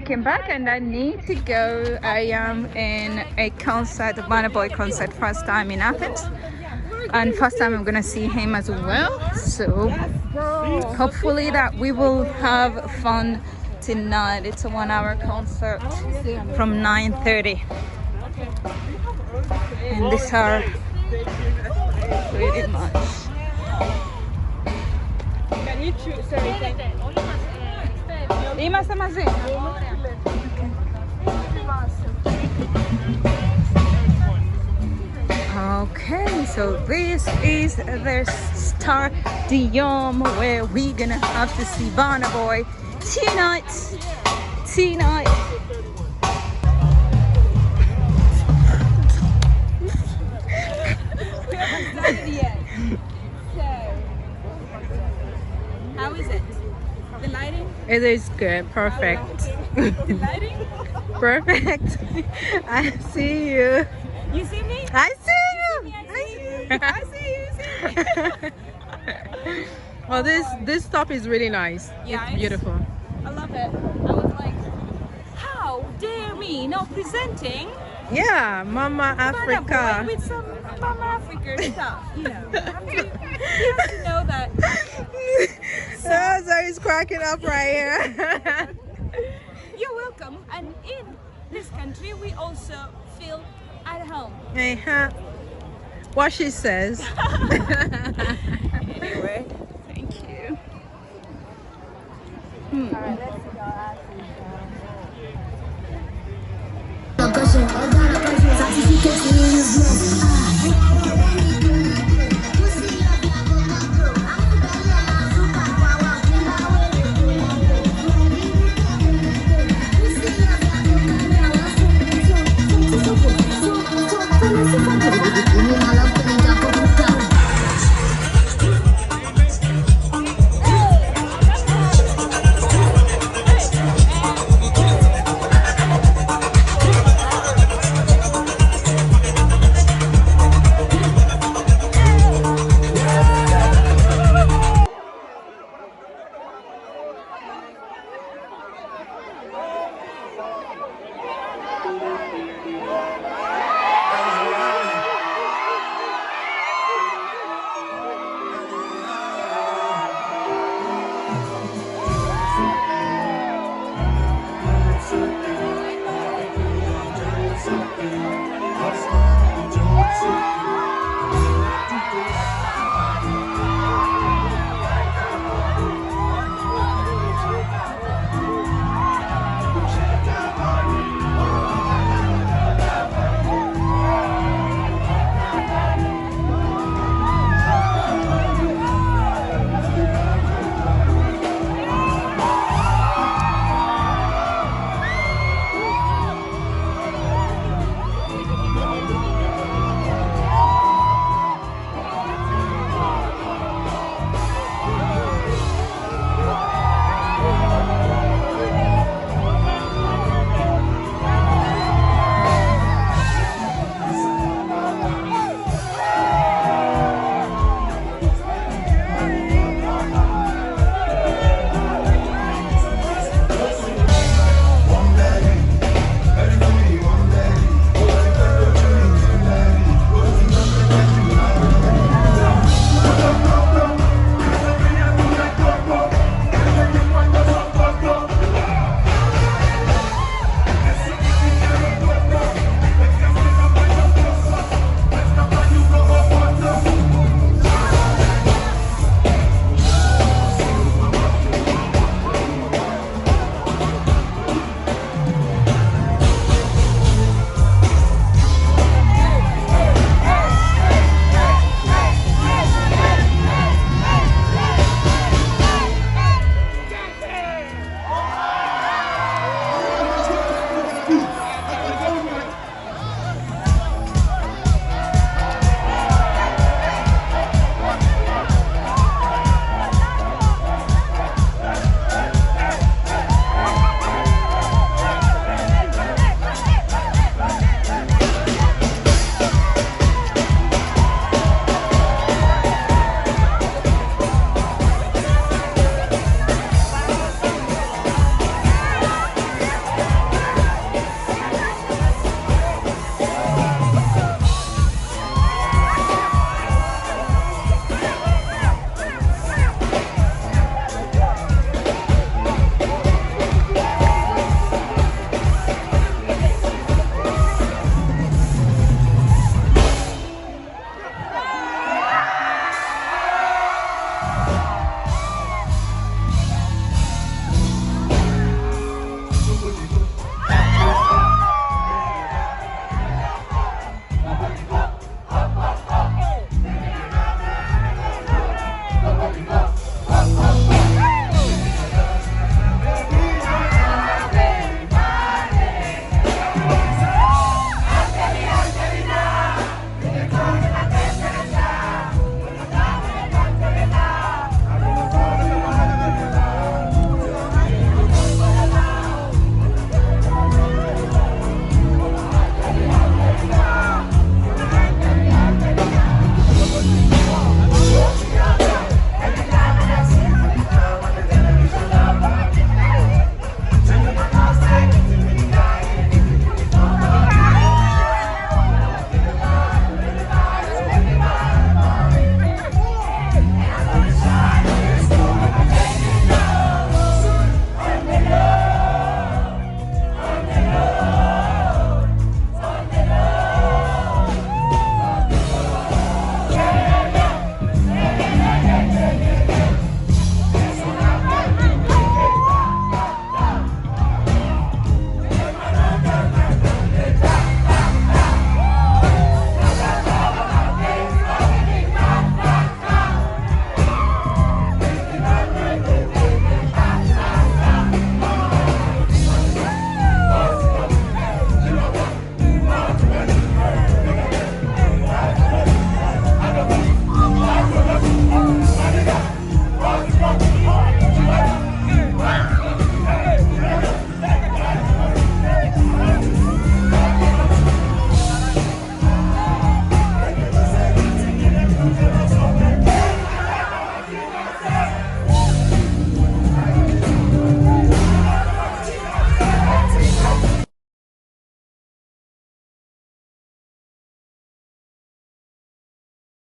came back and I need to go. I am in a concert, a Burna Boy concert, first time in Athens. And first time I'm gonna see him as well. So hopefully that we will have fun tonight. It's a 1-hour concert from 9:30. And these are pretty much. Can you choose? Sorry. Okay, so this is the stadium where we're gonna have to see Burna Boy tonight. How is it? The lighting? It is good, perfect. The lighting? Perfect. I see you. You see me? I see you. I see you. Well, this top is really nice. Yeah, it's beautiful. I love it. I was like, how dare me not presenting Yeah, Mama Burna Boy Africa. with some Mama Africa stuff, you know. You have to know that. So he's cracking up right here. You're welcome. And in this country, we also feel at home. What she says. Anyway, thank you. Alright, let's go.